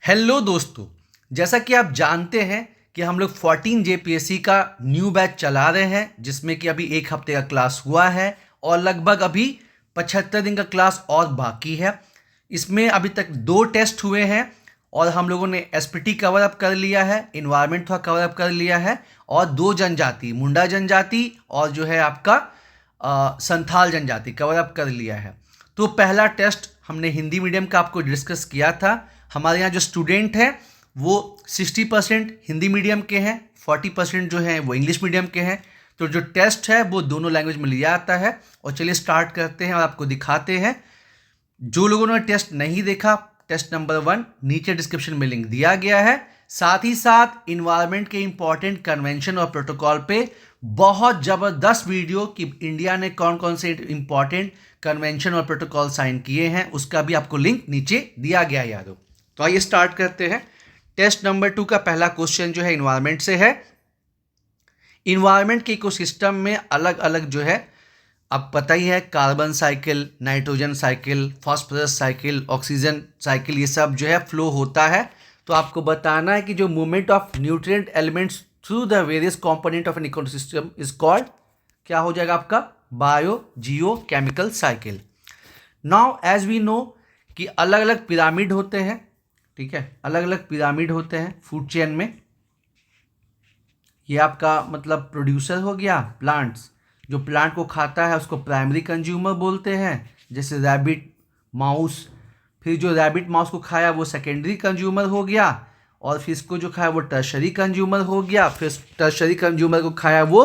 Hello दोस्तों, जैसा कि आप जानते हैं कि हम लोग 14 जेपीएससी का न्यू बैच चला रहे हैं, जिसमें कि अभी एक हफ्ते का क्लास हुआ है और लगभग अभी 75 दिन का क्लास और बाकी है। इसमें अभी तक 2 टेस्ट हुए हैं और हम लोगों ने एसपीटी कवर अप कर लिया है, इन्वायरमेंट थोड़ा कवर अप कर लिया है और 2 जनजाति, मुंडा जनजाति और जो है आपका संथाल जनजाति कवर अप कर लिया है। तो पहला टेस्ट हमने हिंदी मीडियम का आपको डिस्कस किया था। हमारे यहाँ जो स्टूडेंट हैं वो 60% हिंदी मीडियम के हैं, 40% जो हैं वो इंग्लिश मीडियम के हैं। तो जो टेस्ट है वो दोनों लैंग्वेज में लिया जाता है। और चलिए स्टार्ट करते हैं और आपको दिखाते हैं। जो लोगों ने टेस्ट नहीं देखा, टेस्ट नंबर 1 नीचे डिस्क्रिप्शन में लिंक दिया गया है। साथ ही साथ इन्वायरमेंट के इंपॉर्टेंट कन्वेंशन और प्रोटोकॉल पे बहुत ज़बरदस्त वीडियो कि इंडिया ने कौन कौन से इंपॉर्टेंट कन्वेंशन और प्रोटोकॉल साइन किए हैं, उसका भी आपको लिंक नीचे दिया गया है यादों। तो आइए स्टार्ट करते हैं। टेस्ट नंबर 2 का पहला क्वेश्चन जो है इन्वायरमेंट से है। इन्वायरमेंट के इकोसिस्टम में अलग अलग जो है, अब पता ही है, carbon cycle, nitrogen cycle, phosphorus cycle, oxygen cycle, ये सब जो है फ्लो होता है। तो आपको बताना है कि जो movement of nutrient elements through the various component of an ecosystem is called, क्या हो जाएगा आपका, biogeochemical cycle. Now as we know कि अलग अलग पिरामिड होते हैं, ठीक है, अलग अलग पिरामिड होते हैं फूड चेन में। ये आपका मतलब प्रोड्यूसर हो गया प्लांट्स, जो प्लांट को खाता है उसको प्राइमरी कंज्यूमर बोलते हैं, जैसे रैबिट, माउस। फिर जो रैबिट माउस को खाया वो सेकेंडरी कंज्यूमर हो गया, और फिर इसको जो खाया वो टर्शरी कंज्यूमर हो गया, फिर टर्शरी कंज्यूमर को खाया वो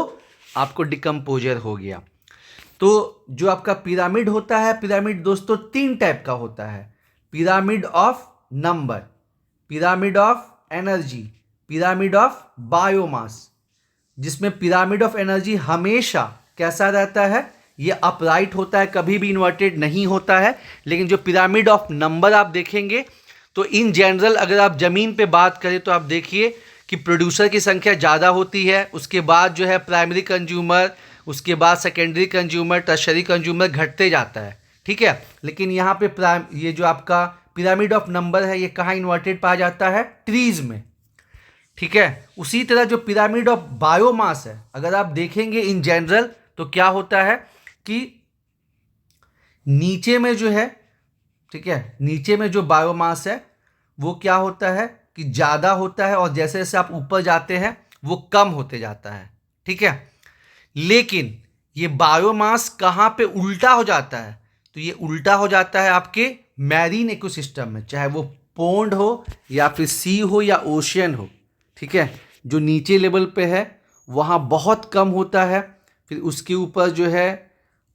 आपको डिकम्पोजर हो गया। तो जो आपका पिरामिड होता है, पिरामिड दोस्तों 3 टाइप का होता है। Pyramid of number, pyramid of energy, pyramid of biomass. जिसमें पिरामिड ऑफ एनर्जी हमेशा कैसा रहता है, ये अपराइट होता है, कभी भी इन्वर्टेड नहीं होता है। लेकिन जो पिरामिड ऑफ नंबर आप देखेंगे तो इन जनरल अगर आप ज़मीन पे बात करें तो आप देखिए कि प्रोड्यूसर की संख्या ज़्यादा होती है, उसके बाद जो है प्राइमरी कंज्यूमर, उसके बाद सेकेंडरी कंज्यूमर, टर्शरी कंज्यूमर घटते जाता है, ठीक है। लेकिन यहाँ पे ये जो आपका पिरामिड ऑफ नंबर है ये कहाँ इन्वर्टेड पाया जाता है, ट्रीज में, ठीक है। उसी तरह जो पिरामिड ऑफ बायोमास है, अगर आप देखेंगे इन जनरल तो क्या होता है कि नीचे में जो है, ठीक है, नीचे में जो बायोमास है वो क्या होता है कि ज़्यादा होता है, और जैसे जैसे आप ऊपर जाते हैं वो कम होते जाता है, ठीक है। लेकिन ये बायोमास कहाँ पे उल्टा हो जाता है, तो ये उल्टा हो जाता है आपके मैरीन इकोसिस्टम में, चाहे वो पोंड हो या फिर सी हो या ओशियन हो, ठीक है। जो नीचे लेवल पे है वहाँ बहुत कम होता है, फिर उसके ऊपर जो है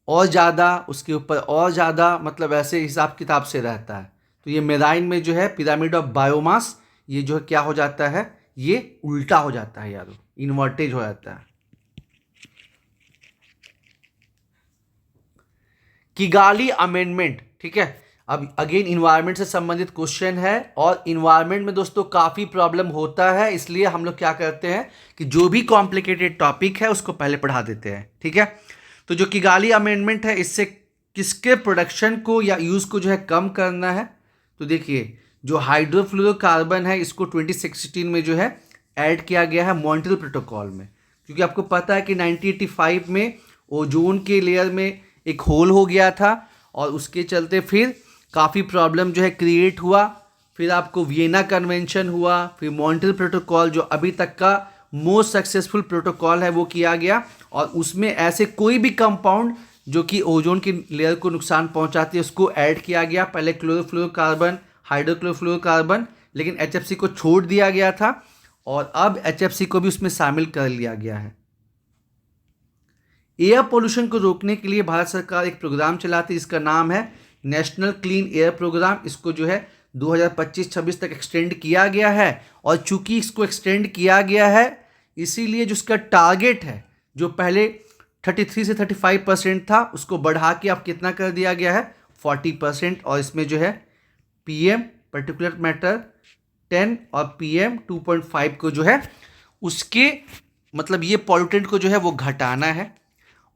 और ज़्यादा, उसके ऊपर और ज़्यादा, मतलब ऐसे हिसाब किताब से रहता है। तो ये मेराइन में जो है पिरामिड ऑफ बायोमास, ये जो है क्या हो जाता है, ये उल्टा हो जाता है यारो, इन्वर्टेज हो जाता है। किगाली अमेंडमेंट, ठीक है। अब अगेन इन्वायरमेंट से संबंधित क्वेश्चन है, और इन्वायरमेंट में दोस्तों काफ़ी प्रॉब्लम होता है, इसलिए हम लोग क्या करते हैं कि जो भी कॉम्प्लिकेटेड टॉपिक है उसको पहले पढ़ा देते हैं, ठीक है। तो जो किगाली अमेंडमेंट है, इससे किसके प्रोडक्शन को या यूज़ को जो है कम करना है, तो देखिए जो हाइड्रोफ्लोरोकार्बन है इसको 2016 में जो है ऐड किया गया है मॉन्ट्रियल प्रोटोकॉल में। क्योंकि आपको पता है कि 1985 में ओजोन के लेयर में एक होल हो गया था, और उसके चलते फिर काफ़ी प्रॉब्लम जो है क्रिएट हुआ। फिर आपको वियना कन्वेंशन हुआ, फिर मॉन्ट्रियल प्रोटोकॉल जो अभी तक का मोस्ट सक्सेसफुल प्रोटोकॉल है वो किया गया, और उसमें ऐसे कोई भी कंपाउंड जो कि ओजोन की लेयर को नुकसान पहुंचाती है उसको ऐड किया गया। पहले क्लोरोफ्लोरोकार्बन, हाइड्रोक्लोरोफ्लोरोकार्बन, लेकिन HFC को छोड़ दिया गया था, और अब HFC को भी उसमें शामिल कर लिया गया है। एयर पोल्यूशन को रोकने के लिए भारत सरकार एक प्रोग्राम चलाती है जिसका नाम है नेशनल क्लीन एयर प्रोग्राम। इसको जो है 2025-26 तक एक्सटेंड किया गया है, और चूंकि इसको एक्सटेंड किया गया है इसीलिए जो इसका टारगेट है, जो पहले 33 से 35% था, उसको बढ़ा के अब कितना कर दिया गया है, 40%। और इसमें जो है PM पर्टिकुलर मैटर 10 और PM 2.5 को जो है उसके मतलब ये पॉल्यूटेंट को जो है वो घटाना है।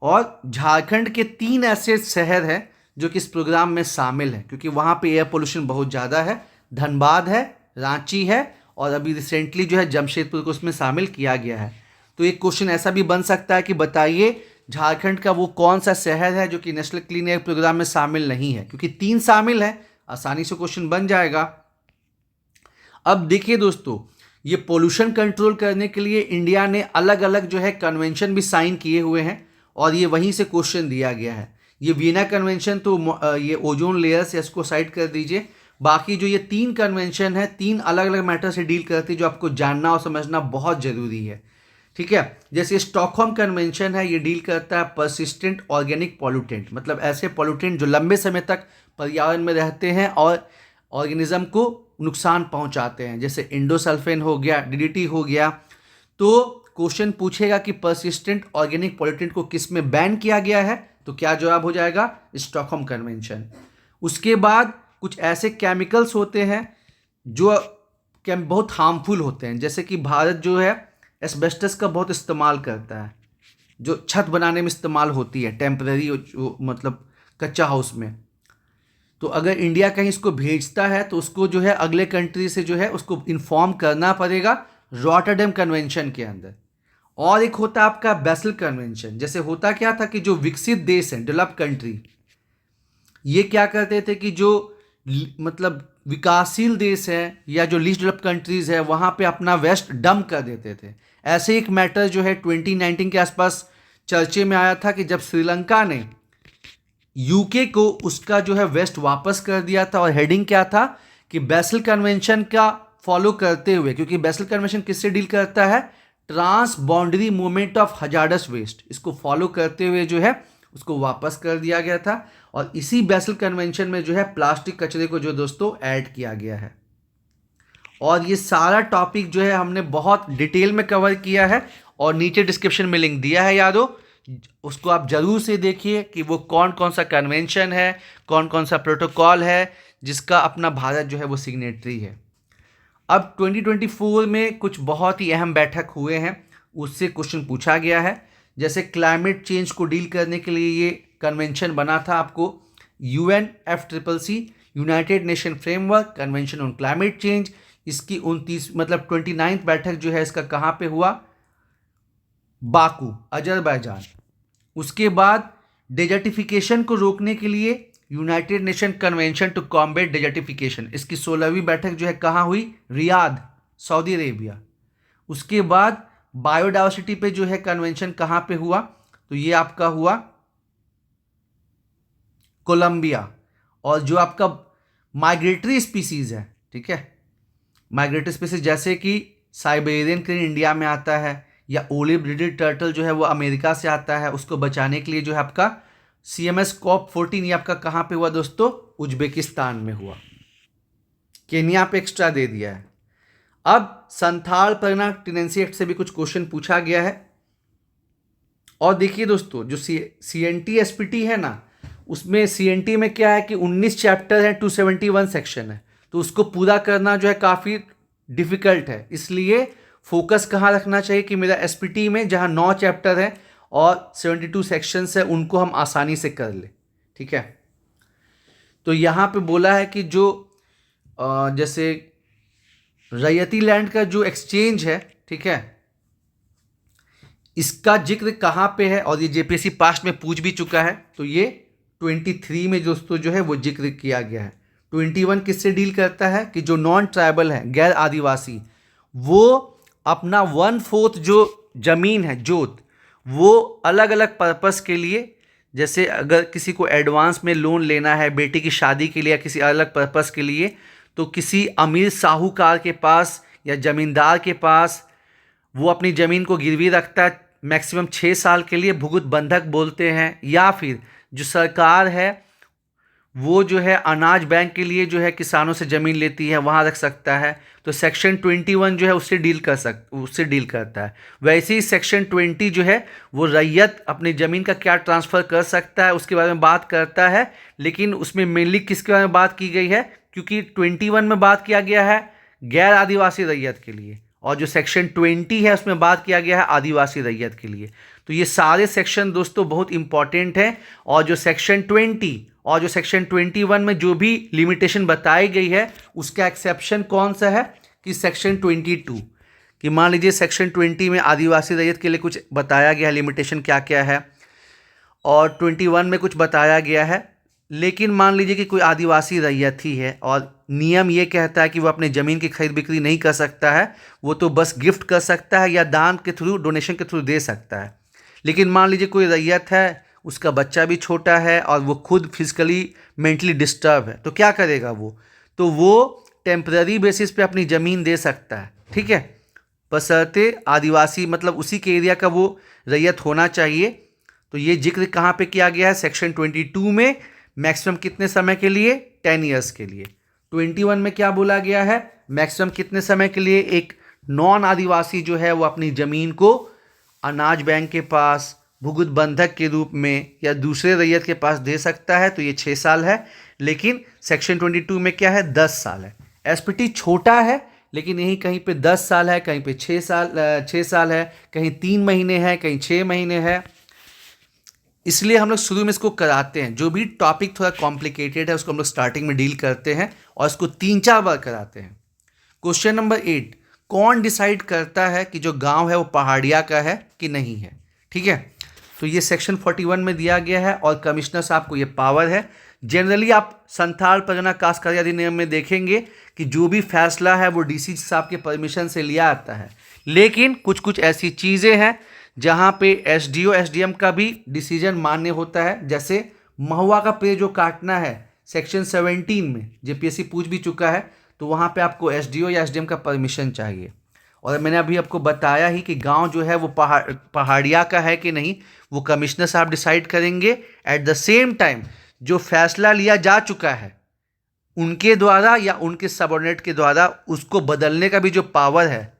और झारखंड के 3 ऐसे शहर हैं जो कि इस प्रोग्राम में शामिल हैं, क्योंकि वहाँ पे एयर पोल्यूशन बहुत ज़्यादा है। धनबाद है, रांची है और अभी रिसेंटली जो है जमशेदपुर को उसमें शामिल किया गया है। तो एक क्वेश्चन ऐसा भी बन सकता है कि बताइए झारखंड का वो कौन सा शहर है जो कि नेशनल क्लीन एयर प्रोग्राम में शामिल नहीं है, क्योंकि 3 शामिल है, आसानी से क्वेश्चन बन जाएगा। अब देखिए दोस्तों, ये पोल्यूशन कंट्रोल करने के लिए इंडिया ने अलग अलग जो है कन्वेंशन भी साइन किए हुए हैं और ये वहीं से क्वेश्चन दिया गया है। ये वीना कन्वेंशन तो ये ओजोन लेयर से, इसको साइड कर दीजिए। बाकी जो ये 3 कन्वेंशन है 3 अलग अलग मैटर से डील करती है, जो आपको जानना और समझना बहुत ज़रूरी है। ठीक है, जैसे स्टॉकहोम कन्वेंशन है, ये डील करता है परसिस्टेंट ऑर्गेनिक पॉल्यूटेंट, मतलब ऐसे पॉल्यूटेंट जो लंबे समय तक पर्यावरण में रहते हैं और ऑर्गेनिज्म को नुकसान पहुंचाते हैं, जैसे इंडोसल्फेन हो गया, डीडीटी हो गया। तो क्वेश्चन पूछेगा कि परसिस्टेंट ऑर्गेनिक पॉल्यूटेंट को किस में बैन किया गया है, तो क्या जवाब हो जाएगा? Stockholm convention. उसके बाद कुछ ऐसे केमिकल्स होते हैं जो बहुत हार्मफुल होते हैं, जैसे कि भारत जो है एस्बेस्टस का बहुत इस्तेमाल करता है, जो छत बनाने में इस्तेमाल होती है, टेम्पररी मतलब कच्चा हाउस में। तो अगर इंडिया कहीं इसको भेजता है तो उसको जो है अगले कंट्री से जो है उसको इन्फॉर्म करना पड़ेगा रॉटरडैम कन्वेंशन के अंदर। और एक होता है आपका बेसल कन्वेंशन। जैसे होता क्या था कि जो विकसित देश हैं, डेवलप कंट्री, ये क्या करते थे कि जो मतलब विकासशील देश हैं या जो लीस्ट डेवलप कंट्रीज़ है वहाँ पे अपना वेस्ट डंप कर देते थे। ऐसे एक मैटर जो है 2019 के आसपास चर्चे में आया था कि जब श्रीलंका ने यूके को उसका जो है वेस्ट वापस कर दिया था, और हेडिंग क्या था कि बेसल कन्वेंशन का फॉलो करते हुए, क्योंकि बेसल कन्वेंशन किससे डील करता है? Transboundary movement of hazardous waste, इसको फॉलो करते हुए जो है उसको वापस कर दिया गया था। और इसी बेसल कन्वेंशन में जो है प्लास्टिक कचरे को जो दोस्तों ऐड किया गया है। और ये सारा टॉपिक जो है हमने बहुत डिटेल में कवर किया है और नीचे डिस्क्रिप्शन में लिंक दिया है यादों, उसको आप जरूर से देखिए कि वो कौन कौन सा कन्वेंशन है, कौन कौन सा प्रोटोकॉल है जिसका अपना भारत जो है वो सिग्नेटरी है। अब 2024 में कुछ बहुत ही अहम बैठक हुए हैं, उससे क्वेश्चन पूछा गया है। जैसे क्लाइमेट चेंज को डील करने के लिए ये कन्वेंशन बना था आपको UNFCCC, United nation framework convention on climate change. इसकी 29 मतलब 29th बैठक जो है इसका कहाँ पे हुआ? Baku, Azerbaijan. उसके बाद डेजर्टिफिकेशन को रोकने के लिए United Nation Convention to Combat Desertification, इसकी 16वीं बैठक जो है कहाँ हुई? Riyadh, Saudi Arabia. उसके बाद बायोडाइवर्सिटी पे जो है कन्वेंशन कहाँ पे हुआ? तो ये आपका हुआ कोलंबिया। और जो आपका माइग्रेटरी स्पीसीज है, ठीक है, माइग्रेटरी स्पीसीज जैसे कि साइबेरियन क्रेन इंडिया में आता है, या ओलिव रिडेड टर्टल जो है वो अमेरिका से आता है, उसको बचाने के लिए जो है आपका CMS COP14 ये आपका कहाँ पे हुआ दोस्तों? उज्बेकिस्तान में हुआ। केन्या पे एक्स्ट्रा दे दिया है। अब संथाल परगना टेनेंसी एक्ट से भी कुछ क्वेश्चन पूछा गया है। और देखिए दोस्तों, जो CNT SPT है ना, उसमें CNT में क्या है कि 19 चैप्टर है, 271 सेक्शन है, तो उसको पूरा करना जो है काफ़ी डिफिकल्ट है। इसलिए फोकस कहाँ रखना चाहिए कि मेरा SPT में जहाँ 9 चैप्टर है और 72 सेक्शंस है उनको हम आसानी से कर ले। ठीक है, तो यहाँ पे बोला है कि जो जैसे रैयती लैंड का जो एक्सचेंज है, ठीक है, इसका जिक्र कहाँ पे है? और ये JPSC पास्ट में पूछ भी चुका है, तो ये 23 में दोस्तों जो है वो जिक्र किया गया है। 21 किससे डील करता है कि जो नॉन ट्राइबल है, गैर आदिवासी, वो अपना 1/4 जो जमीन है, जोत, वो अलग अलग पर्पस के लिए, जैसे अगर किसी को एडवांस में लोन लेना है बेटी की शादी के लिए या किसी अलग पर्पस के लिए, तो किसी अमीर साहूकार के पास या ज़मींदार के पास वो अपनी ज़मीन को गिरवी रखता है मैक्सिमम 6 साल के लिए, भुगत बंधक बोलते हैं। या फिर जो सरकार है वो जो है अनाज बैंक के लिए जो है किसानों से ज़मीन लेती है, वहाँ रख सकता है। तो सेक्शन 21 जो है उससे डील करता है। वैसे ही सेक्शन 20 जो है वो रैयत अपनी ज़मीन का क्या ट्रांसफ़र कर सकता है उसके बारे में बात करता है। लेकिन उसमें मेनली किसके बारे में बात की गई है? क्योंकि 21 में बात किया गया है गैर आदिवासी रैयत के लिए, और जो सेक्शन 20 है उसमें बात किया गया है आदिवासी रैयत के लिए। तो ये सारे सेक्शन दोस्तों बहुत इंपॉर्टेंट हैं। और जो सेक्शन 20 और जो सेक्शन 21 में जो भी लिमिटेशन बताई गई है उसका एक्सेप्शन कौन सा है कि सेक्शन 22, कि मान लीजिए सेक्शन 20 में आदिवासी रैयत के लिए कुछ बताया गया है, लिमिटेशन क्या क्या है, और 21 में कुछ बताया गया है। लेकिन मान लीजिए कि कोई आदिवासी रैयत ही है और नियम ये कहता है कि वो अपने ज़मीन की खरीद बिक्री नहीं कर सकता है, वो तो बस गिफ्ट कर सकता है या दान के थ्रू, डोनेशन के थ्रू दे सकता है। लेकिन मान लीजिए कोई रैयत है, उसका बच्चा भी छोटा है और वो खुद फिजिकली मेंटली डिस्टर्ब है, तो क्या करेगा वो? तो वो टेम्पररी बेसिस पे अपनी ज़मीन दे सकता है, ठीक है, बशर्ते आदिवासी मतलब उसी के एरिया का वो रैयत होना चाहिए। तो ये जिक्र कहाँ पे किया गया है? सेक्शन 22 में। मैक्सिमम कितने समय के लिए? 10 ईयर्स के लिए। 21 में क्या बोला गया है? मैक्सिमम कितने समय के लिए एक नॉन आदिवासी जो है वो अपनी ज़मीन को अनाज बैंक के पास भुगत बंधक के रूप में या दूसरे रैयत के पास दे सकता है, तो ये 6 साल है। लेकिन सेक्शन 22 में क्या है? 10 साल है। एसपीटी छोटा है, लेकिन यहीं कहीं पे 10 साल है, कहीं पे 6 साल है, कहीं 3 महीने है, कहीं 6 महीने है। इसलिए हम लोग शुरू में इसको कराते हैं। जो भी टॉपिक थोड़ा कॉम्प्लिकेटेड है उसको हम लोग स्टार्टिंग में डील करते हैं और इसको 3-4 बार कराते हैं। क्वेश्चन नंबर 8, कौन डिसाइड करता है कि जो गांव है वो पहाड़िया का है कि नहीं है? ठीक है, तो ये सेक्शन 41 में दिया गया है और कमिश्नर साहब को ये पावर है। जनरली आप संथाल परगना कास्ट कार्य अधिनियम में देखेंगे कि जो भी फैसला है वो डीसी साहब के परमिशन से लिया आता है। लेकिन कुछ कुछ ऐसी चीज़ें हैं जहाँ पे एसडीओ एसडीएम का भी डिसीजन मान्य होता है। जैसे महुआ का पेड़ जो काटना है सेक्शन 17 में जेपीएससी पूछ भी चुका है, तो वहाँ पे आपको एसडीओ या एसडीएम का परमिशन चाहिए। और मैंने अभी आपको बताया ही कि गांव जो है वो पहाड़िया का है कि नहीं, वो कमिश्नर साहब डिसाइड करेंगे। एट द सेम टाइम जो फैसला लिया जा चुका है उनके द्वारा या उनके सबऑर्डिनेट के द्वारा उसको बदलने का भी जो पावर है,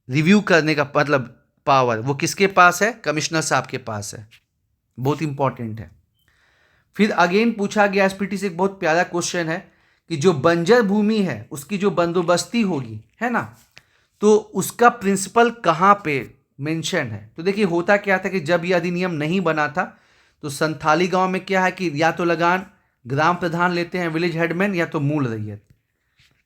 रिव्यू करने का मतलब पावर, वो किसके पास है? कमिश्नर साहब के पास है। बहुत इंपॉर्टेंट है। फिर अगेन पूछा गया एसपीटी से एक बहुत प्यारा क्वेश्चन है कि जो बंजर भूमि है उसकी जो बंदोबस्ती होगी, है ना, तो उसका प्रिंसिपल कहाँ पे मेंशन है? तो देखिए होता क्या था कि जब यह अधिनियम नहीं बना था तो संथाली गांव में क्या है कि या तो लगान ग्राम प्रधान लेते हैं, विलेज हेडमैन, या तो मूल रैयत।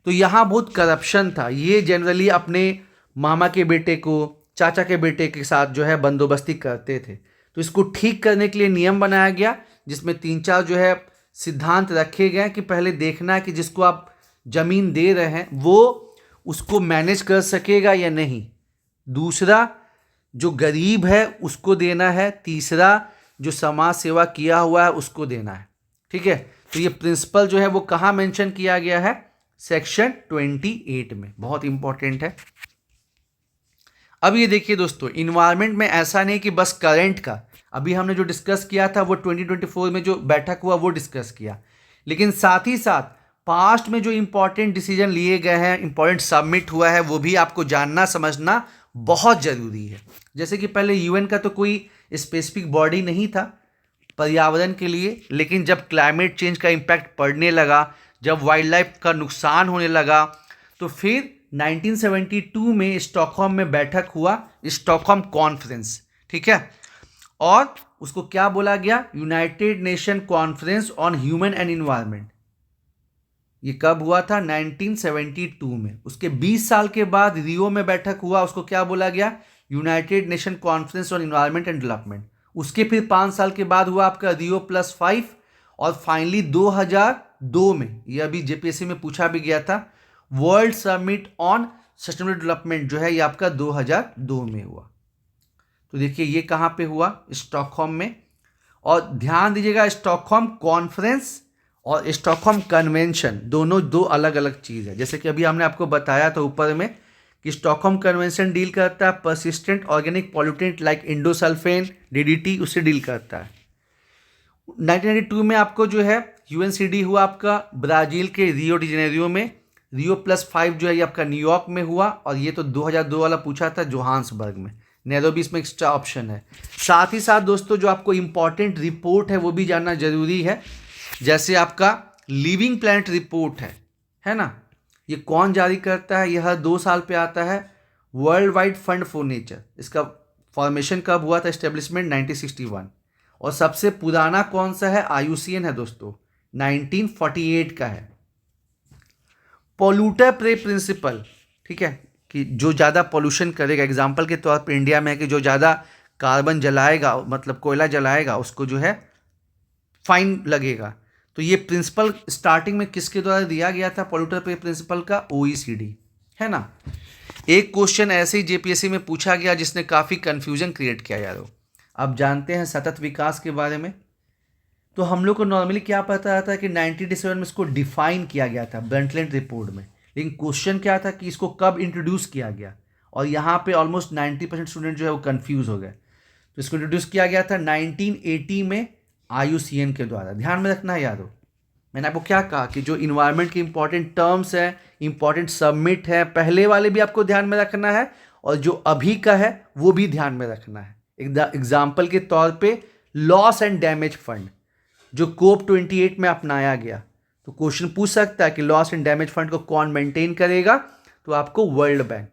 तो यहाँ बहुत करप्शन था। ये जनरली अपने मामा के बेटे को, चाचा के बेटे के साथ जो है बंदोबस्ती करते थे। तो इसको ठीक करने के लिए नियम बनाया गया जिसमें 3-4 जो है सिद्धांत रखे गए कि पहले देखना है कि जिसको आप ज़मीन दे रहे हैं वो उसको मैनेज कर सकेगा या नहीं। दूसरा, जो गरीब है उसको देना है। तीसरा, जो समाज सेवा किया हुआ है उसको देना है। ठीक है, तो ये प्रिंसिपल जो है वो कहाँ मेंशन किया गया है? सेक्शन 28 में। बहुत इंपॉर्टेंट है। अब ये देखिए दोस्तों, इन्वायरमेंट में ऐसा नहीं कि बस करंट का, अभी हमने जो डिस्कस किया था वो 2024 में जो बैठक हुआ वो डिस्कस किया, लेकिन साथ ही साथ पास्ट में जो इंपॉर्टेंट डिसीजन लिए गए हैं, इंपॉर्टेंट सबमिट हुआ है, वो भी आपको जानना समझना बहुत ज़रूरी है। जैसे कि पहले यूएन का तो कोई स्पेसिफिक बॉडी नहीं था पर्यावरण के लिए, लेकिन जब क्लाइमेट चेंज का इम्पैक्ट पड़ने लगा, जब वाइल्ड लाइफ का नुकसान होने लगा, तो फिर 1972 में स्टॉकहोम में बैठक हुआ, स्टॉकहोम कॉन्फ्रेंस। ठीक है, और उसको क्या बोला गया? United nation conference on human and environment. ये कब हुआ था? 1972 में। उसके 20 साल के बाद रियो में बैठक हुआ, उसको क्या बोला गया? United nation conference on environment and development. उसके फिर 5 साल के बाद हुआ आपका रियो +5, और फाइनली 2002 में, ये अभी जेपीएससी में पूछा भी गया था, world summit on sustainable development जो है ये आपका 2002 में हुआ। तो देखिए ये कहाँ पे हुआ? स्टॉकहोम में। और ध्यान दीजिएगा, स्टॉकहोम कॉन्फ्रेंस और स्टॉकहोम कन्वेंशन दोनों दो अलग अलग चीज़ है। जैसे कि अभी हमने आपको बताया था ऊपर में कि स्टॉकहोम कन्वेंशन डील करता है persistent organic pollutant like endosulfan, DDT, उससे डील करता है। 1992 में आपको जो है यूएनसीडी हुआ आपका ब्राज़ील के रियो डी जेनेरियो में। रियो +5 जो है ये आपका न्यूयॉर्क में हुआ, और ये तो 2002 वाला पूछा था जोहान्सबर्ग में। नैरोबी इसमें एक्स्ट्रा ऑप्शन है। साथ ही साथ दोस्तों जो आपको इंपॉर्टेंट रिपोर्ट है वो भी जानना जरूरी है। जैसे आपका लिविंग प्लैनेट रिपोर्ट है ना, ये कौन जारी करता है? यह हर 2 साल पे आता है। World wide fund for nature, इसका फॉर्मेशन कब हुआ था, एस्टेब्लिशमेंट 1961। और सबसे पुराना कौन सा है, IUCN है दोस्तों, 1948 का है। पोल्यूटर पे प्रिंसिपल, ठीक है, कि जो ज़्यादा पोल्यूशन करेगा, एग्जाम्पल के तौर पे इंडिया में है कि जो ज़्यादा कार्बन जलाएगा, मतलब कोयला जलाएगा, उसको जो है फाइन लगेगा। तो ये प्रिंसिपल स्टार्टिंग में किसके द्वारा दिया गया था, पोल्यूटर पे प्रिंसिपल का, OECD, है ना। एक क्वेश्चन ऐसे ही JPSC में पूछा गया जिसने काफ़ी कन्फ्यूजन क्रिएट किया यारो। अब जानते हैं सतत विकास के बारे में। तो हम लोग को नॉर्मली क्या पता था कि 1987 में इसको डिफाइन किया गया था ब्रंटलैंड रिपोर्ट में, लेकिन क्वेश्चन क्या था कि इसको कब इंट्रोड्यूस किया गया, और यहाँ पे ऑलमोस्ट 90% स्टूडेंट जो है वो कंफ्यूज हो गए। तो इसको इंट्रोड्यूस किया गया था 1980 में IUCN के द्वारा। ध्यान में रखना है यारो, मैंने आपको क्या कहा कि जो इन्वायरमेंट के इंपॉर्टेंट टर्म्स है, इंपॉर्टेंट सबमिट है, पहले वाले भी आपको ध्यान में रखना है, और जो अभी का है वो भी ध्यान में रखना है। एग्जाम्पल के तौर पे लॉस एंड डैमेज फंड जो COP 28 में अपनाया गया, तो क्वेश्चन पूछ सकता है कि लॉस एंड डैमेज फंड को कौन मेंटेन करेगा, तो आपको वर्ल्ड बैंक।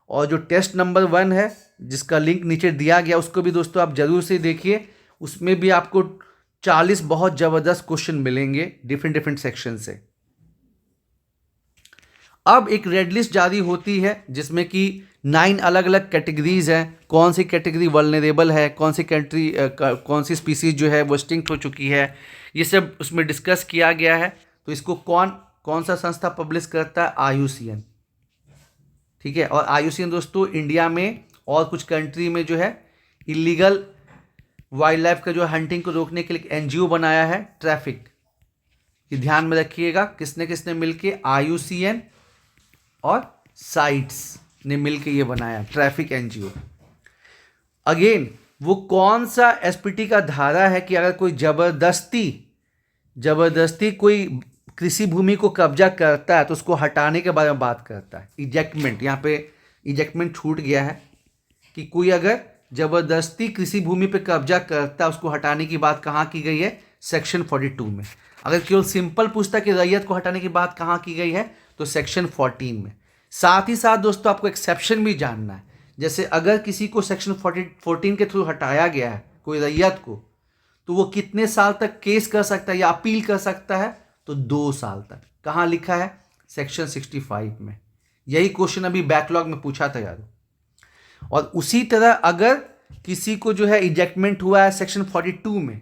और जो टेस्ट नंबर 1 है जिसका लिंक नीचे दिया गया, उसको भी दोस्तों आप जरूर से देखिए, उसमें भी आपको 40 बहुत जबरदस्त क्वेश्चन मिलेंगे डिफरेंट सेक्शन से। अब एक रेड लिस्ट जारी होती है जिसमें कि 9 अलग अलग कैटेगरीज हैं, कौन सी कैटेगरी वल्नरेबल है, कौन सी स्पीसीज जो है वो एक्सटिंक्ट हो चुकी है, ये सब उसमें डिस्कस किया गया है। तो इसको कौन सा संस्था पब्लिश करता है, IUCN, ठीक है। और IUCN दोस्तों इंडिया में और कुछ कंट्री में जो है इलीगल वाइल्ड लाइफ का जो हंटिंग को रोकने के लिए NGO बनाया है, ट्रैफिक। ये ध्यान में रखिएगा, किसने किसने मिलके, IUCN और साइट्स ने मिलके ये बनाया, ट्रैफिक NGO। अगेन वो कौन सा SPT का धारा है कि अगर कोई जबरदस्ती कोई कृषि भूमि को कब्जा करता है तो उसको हटाने के बारे में बात करता है। इजेक्टमेंट, यहाँ पे इजेक्टमेंट छूट गया है कि कोई अगर जबरदस्ती कृषि भूमि पे कब्जा करता है उसको हटाने की बात कहाँ की गई है, सेक्शन 42 में। अगर केवल सिंपल पूछता कि रैयत को हटाने की बात कहाँ की गई है, तो सेक्शन 14 में। साथ ही साथ दोस्तों आपको एक्सेप्शन भी जानना है, जैसे अगर किसी को सेक्शन 14 के थ्रू हटाया गया है कोई रैयत को, तो वो कितने साल तक केस कर सकता है या अपील कर सकता है, तो 2 साल तक। कहाँ लिखा है, सेक्शन 65 में। यही क्वेश्चन अभी बैकलॉग में पूछा था यार। और उसी तरह अगर किसी को जो है इजेक्टमेंट हुआ है सेक्शन 42 में,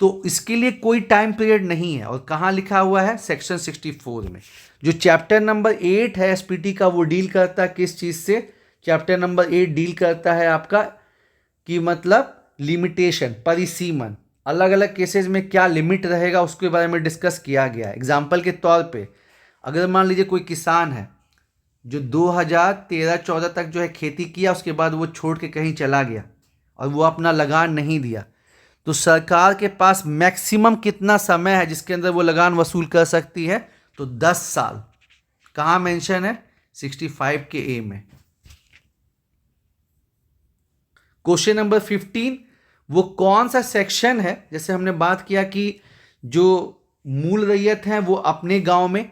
तो इसके लिए कोई टाइम पीरियड नहीं है, और कहाँ लिखा हुआ है, सेक्शन 64 में। जो चैप्टर नंबर 8 है SPT का, वो डील करता है किस चीज़ से, चैप्टर नंबर 8 डील करता है आपका कि मतलब लिमिटेशन, परिसीमन, अलग अलग केसेस में क्या लिमिट रहेगा उसके बारे में डिस्कस किया गया है। एग्जाम्पल के तौर पे अगर मान लीजिए कोई किसान है जो 2013-14 तक जो है खेती किया, उसके बाद वो छोड़ के कहीं चला गया और वो अपना लगान नहीं दिया, तो सरकार के पास मैक्सिमम कितना समय है जिसके अंदर वो लगान वसूल कर सकती है, तो 10 साल। कहाँ मेंशन है, 65 के A में। क्वेश्चन नंबर 15, वो कौन सा सेक्शन है, जैसे हमने बात किया कि जो मूल रैयत हैं वो अपने गांव में,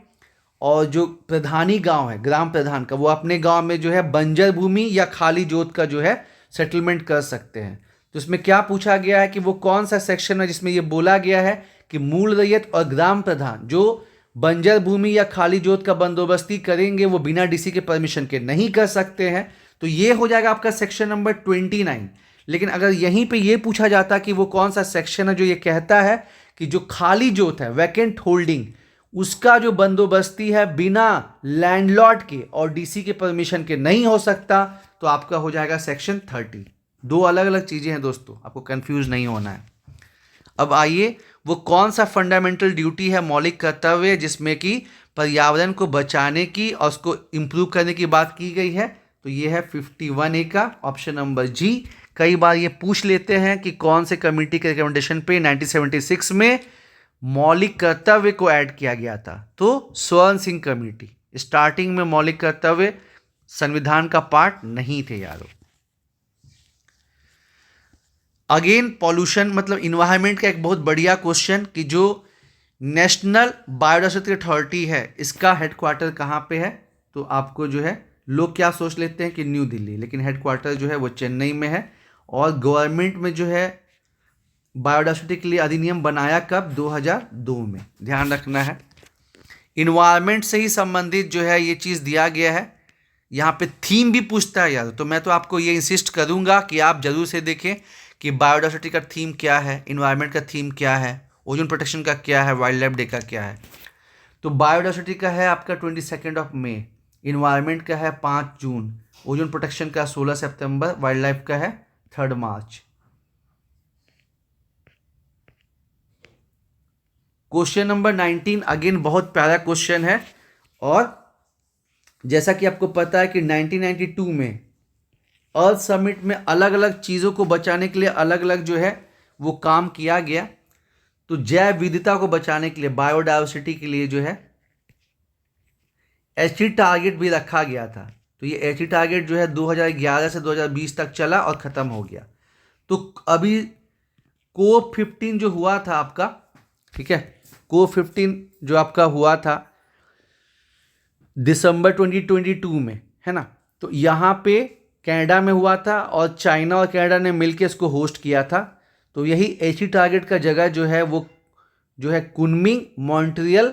और जो प्रधानी गांव है ग्राम प्रधान का, वो अपने गांव में जो है बंजर भूमि या खाली जोत का जो है सेटलमेंट कर सकते हैं। तो इसमें क्या पूछा गया है कि वो कौन सा सेक्शन है जिसमें ये बोला गया है कि मूल रैयत और ग्राम प्रधान जो बंजर भूमि या खाली जोत का बंदोबस्ती करेंगे वो बिना DC के परमिशन के नहीं कर सकते हैं। तो ये हो जाएगा आपका सेक्शन नंबर 29। लेकिन अगर यहीं पे ये पूछा जाता कि वो कौन सा सेक्शन है जो ये कहता है कि जो खाली जोत है, वैकेंट होल्डिंग, उसका जो बंदोबस्ती है बिना लैंडलॉर्ड के और DC के परमिशन के नहीं हो सकता, तो आपका हो जाएगा सेक्शन 30। 2 अलग अलग चीज़ें हैं दोस्तों, आपको कंफ्यूज नहीं होना है। अब आइए, वो कौन सा फंडामेंटल ड्यूटी है, मौलिक कर्तव्य, जिसमें कि पर्यावरण को बचाने की और उसको इम्प्रूव करने की बात की गई है, तो ये है 51A का ऑप्शन नंबर G। कई बार ये पूछ लेते हैं कि कौन से कमेटी के रिकमेंडेशन पे 1976 में मौलिक कर्तव्य को ऐड किया गया था, तो स्वर्ण सिंह कमेटी। स्टार्टिंग में मौलिक कर्तव्य संविधान का पार्ट नहीं थे यारों। अगेन पॉल्यूशन मतलब इन्वायरमेंट का एक बहुत बढ़िया क्वेश्चन कि जो नेशनल बायोडायवर्सिटी अथॉरिटी है इसका हेडक्वार्टर कहाँ पे है, तो आपको जो है लोग क्या सोच लेते हैं कि न्यू दिल्ली, लेकिन हेडक्वार्टर जो है वो चेन्नई में है। और गवर्नमेंट में जो है बायोडायवर्सिटी के लिए अधिनियम बनाया कब? 2002 में, ध्यान रखना है। इन्वायरमेंट से ही संबंधित जो है ये चीज़ दिया गया है। यहाँ पे थीम भी पूछता है यार, तो मैं तो आपको ये इंसिस्ट करूँगा कि आप जरूर से देखें कि बायोडायवर्सिटी का थीम क्या है, इन्वायरमेंट का थीम क्या है, ओजोन प्रोटेक्शन का क्या है, वाइल्ड लाइफ डे का क्या है। तो बायोडायवर्सिटी का है आपका 22 मई, इन्वायरमेंट का है 5 जून, ओजोन प्रोटेक्शन का 16 सितंबर, वाइल्ड लाइफ का है 3 मार्च। क्वेश्चन नंबर 19 अगेन बहुत प्यारा क्वेश्चन है। और जैसा कि आपको पता है कि 1992 में अर्थ समिट में अलग अलग चीज़ों को बचाने के लिए अलग अलग जो है वो काम किया गया। तो जैव विविधता को बचाने के लिए, बायोडायवर्सिटी के लिए जो है एचटी टारगेट भी रखा गया था। तो ये एचटी टारगेट जो है 2011 से 2020 तक चला और ख़त्म हो गया। तो अभी COP15 जो हुआ था आपका, ठीक है, COP15 जो आपका हुआ था दिसंबर 2022 में, है ना। तो यहाँ पे कनाडा में हुआ था और चाइना और कनाडा ने मिलकर इसको होस्ट किया था। तो यही एचटी टारगेट का जगह जो है वो जो है Kunming Montreal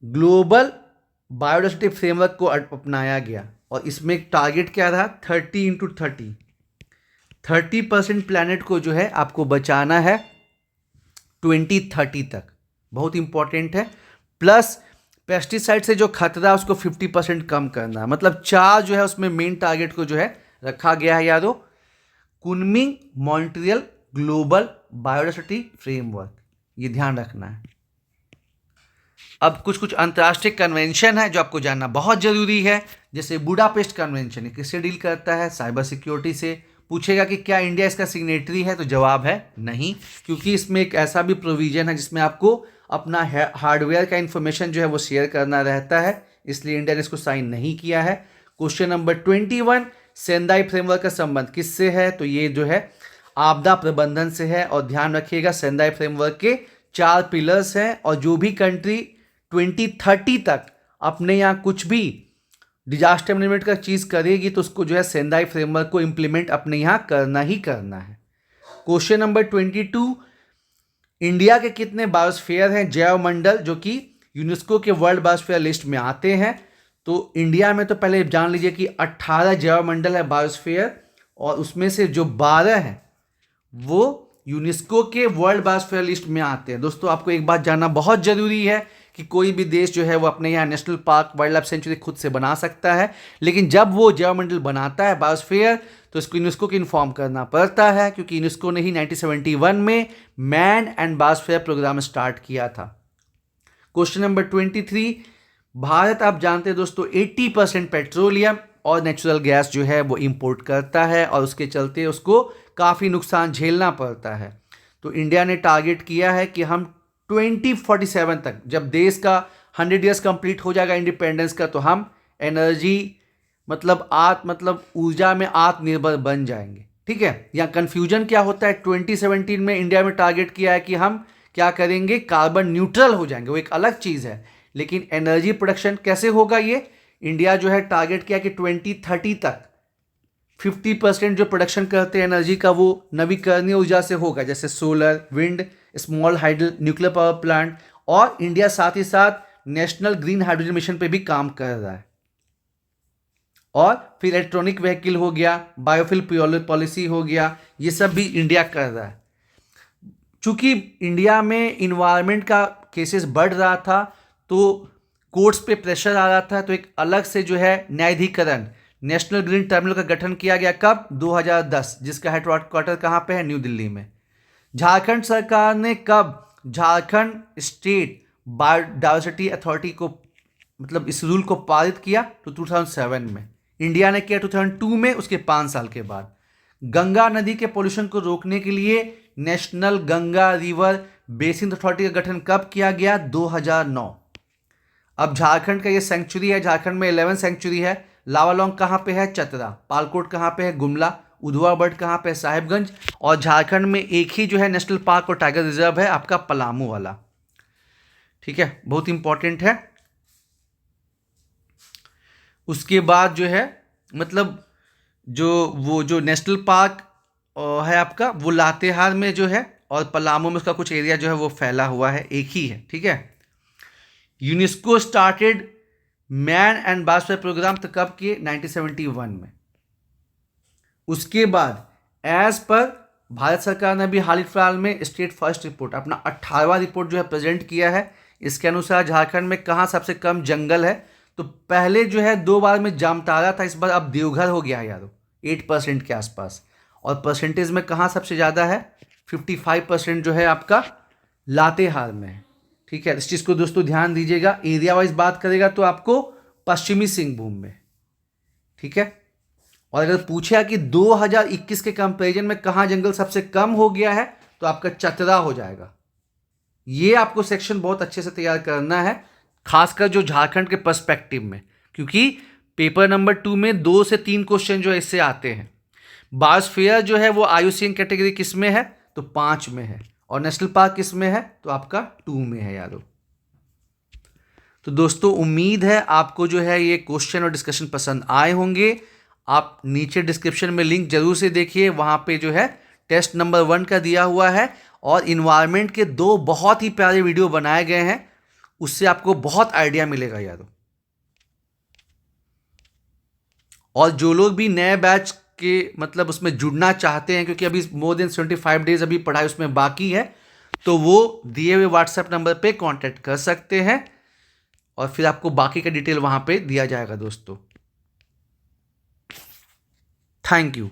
global biodiversity framework को अपनाया गया। और इसमें एक टारगेट क्या रहा? 30x30, 30% प्लैनेट को जो है आपको बचाना है 2030 तक, बहुत इंपॉर्टेंट है। प्लस पेस्टिसाइड से जो खतरा उसको 50% कम करना है। मतलब 4 जो है उसमें मेन टारगेट को जो है रखा गया है यादों। Kunming Montreal global biodiversity framework, ये ध्यान रखना है। अब कुछ अंतर्राष्ट्रीय कन्वेंशन है जो आपको जानना बहुत जरूरी है। जैसे बुडापेस्ट कन्वेंशन, ये किससे डील करता है? साइबर सिक्योरिटी से। पूछेगा कि क्या इंडिया इसका सिग्नेटरी है, तो जवाब है नहीं, क्योंकि इसमें एक ऐसा भी प्रोविजन है जिसमें आपको अपना हार्डवेयर का इंफॉर्मेशन जो है वो शेयर करना रहता है, इसलिए इंडिया ने इसको साइन नहीं किया है। क्वेश्चन नंबर 21, सेंदाई फ्रेमवर्क का संबंध किससे है? तो ये जो है आपदा प्रबंधन से है। और ध्यान रखिएगा सेंदाई फ्रेमवर्क के 4 पिलर्स हैं, और जो भी कंट्री 2030 तक अपने यहाँ कुछ भी डिजास्टर मैनेजमेंट का चीज़ करेगी तो उसको जो है सेंदाई फ्रेमवर्क को इम्प्लीमेंट अपने यहाँ करना ही करना है। क्वेश्चन नंबर 22, इंडिया के कितने बायोस्फीयर हैं जैव मंडल जो कि यूनेस्को के वर्ल्ड बायोस्फीयर लिस्ट में आते हैं? तो इंडिया में तो पहले जान लीजिए कि 18 जैव मंडल है बायोस्फीयर, और उसमें से जो 12 हैं वो यूनेस्को के वर्ल्ड बायोस्फीयर लिस्ट में आते हैं। दोस्तों आपको एक बात जानना बहुत जरूरी है कि कोई भी देश जो है वो अपने यहाँ national park, wild life sanctuary खुद से बना सकता है, लेकिन जब वो जैव मंडल बनाता है बायोस्फीयर तो इसको यूनेस्को को इन्फॉर्म करना पड़ता है, क्योंकि यूनेस्को ने ही 1971 में man and biosphere programme start किया था। क्वेश्चन नंबर 23, भारत आप जानते हैं दोस्तों 80% पेट्रोलियम और नेचुरल गैस जो है वो इंपोर्ट करता है, और उसके चलते उसको काफ़ी नुकसान झेलना पड़ता है। तो इंडिया ने टारगेट किया है कि हम 2047 तक, जब देश का 100 ईयर्स कंप्लीट हो जाएगा इंडिपेंडेंस का, तो हम एनर्जी मतलब ऊर्जा में आत्मनिर्भर बन जाएंगे। ठीक है, यहाँ कंफ्यूजन क्या होता है, 2017 में इंडिया में टारगेट किया है कि हम क्या करेंगे, कार्बन न्यूट्रल हो जाएंगे, वो एक अलग चीज़ है। लेकिन एनर्जी प्रोडक्शन कैसे होगा, ये इंडिया जो है टारगेट किया कि 2030 तक 50% जो प्रोडक्शन करते हैं एनर्जी का वो नवीकरणीय ऊर्जा से होगा, जैसे solar, wind, small hydel nuclear power plant. और इंडिया साथ ही साथ नेशनल ग्रीन हाइड्रोजन मिशन पे भी काम कर रहा है। और फिर इलेक्ट्रॉनिक व्हीकल हो गया, बायोफ्यूल पॉलिसी हो गया, ये सब भी इंडिया कर रहा है। चूंकि इंडिया में इन्वायरमेंट का केसेस बढ़ रहा था तो कोर्ट्स पे प्रेशर आ रहा था, तो एक अलग से जो है न्यायाधिकरण नेशनल ग्रीन ट्रिब्यूनल का गठन किया गया। कब? 2010, जिसका हेडक्वार्टर कहाँ पे है? न्यू दिल्ली में। झारखंड सरकार ने कब झारखंड स्टेट बायोडायवर्सिटी अथॉरिटी को इस रूल को पारित किया? तो 2007 में। इंडिया ने किया 2002 में, उसके 5 साल के बाद। गंगा नदी के पोल्यूशन को रोकने के लिए national Ganga river basin authority का गठन कब किया गया? 2009। अब झारखंड का ये सेंचुरी है, झारखंड में 11 सेंचुरी है। लावालौंग कहाँ पे है? चतरा। पालकोट कहाँ पे है? गुमला। उधवा बर्ड कहाँ पे है? साहिबगंज। और झारखंड में एक ही जो है नेशनल पार्क और टाइगर रिजर्व है आपका, पलामू वाला। ठीक है, बहुत इंपॉर्टेंट है। उसके बाद जो है मतलब जो नेशनल पार्क है आपका, वो लातेहार में जो है, और पलामू में उसका कुछ एरिया जो है वो फैला हुआ है, एक ही है, ठीक है। UNESCO started man and biosphere programme तो कब किए? 1971 में। उसके बाद एज पर भारत सरकार ने अभी हाल ही फिलहाल में स्टेट फर्स्ट रिपोर्ट, अपना 18वां रिपोर्ट जो है प्रेजेंट किया है। इसके अनुसार झारखंड में कहाँ सबसे कम जंगल है? तो पहले जो है 2 बार में जामताड़ा था, इस बार अब देवघर हो गया है यारो, 8% के आसपास। और परसेंटेज में कहाँ सबसे ज़्यादा है? 55% जो है आपका लातेहार में है, ठीक है। इस चीज़ को दोस्तों ध्यान दीजिएगा। एरिया वाइज बात करेगा तो आपको पश्चिमी सिंहभूम में, ठीक है। और अगर पूछा कि 2021 के कंपैरिजन में कहाँ जंगल सबसे कम हो गया है, तो आपका चतरा हो जाएगा। ये आपको सेक्शन बहुत अच्छे से तैयार करना है, खासकर जो झारखंड के पर्सपेक्टिव में, क्योंकि पेपर नंबर 2 में 2 से 3 क्वेश्चन जो है इससे आते हैं। बायोस्फीयर जो है वो आईयूसीएन कैटेगरी किस में है? तो 5 में है। और नेशनल पार्क किस में है? तो आपका 2 में है यारो। तो दोस्तों उम्मीद है आपको जो है ये क्वेश्चन और डिस्कशन पसंद आए होंगे। आप नीचे डिस्क्रिप्शन में लिंक जरूर से देखिए, वहां पे जो है टेस्ट नंबर 1 का दिया हुआ है, और इन्वायरमेंट के 2 बहुत ही प्यारे वीडियो बनाए गए हैं, उससे आपको बहुत आइडिया मिलेगा यारो। और जो लोग भी नए बैच के मतलब उसमें जुड़ना चाहते हैं, क्योंकि अभी मोर देन 75 डेज अभी पढ़ाई उसमें बाकी है, तो वो दिए हुए व्हाट्सएप नंबर पे कांटेक्ट कर सकते हैं, और फिर आपको बाकी का डिटेल वहां पे दिया जाएगा दोस्तों। Thank you.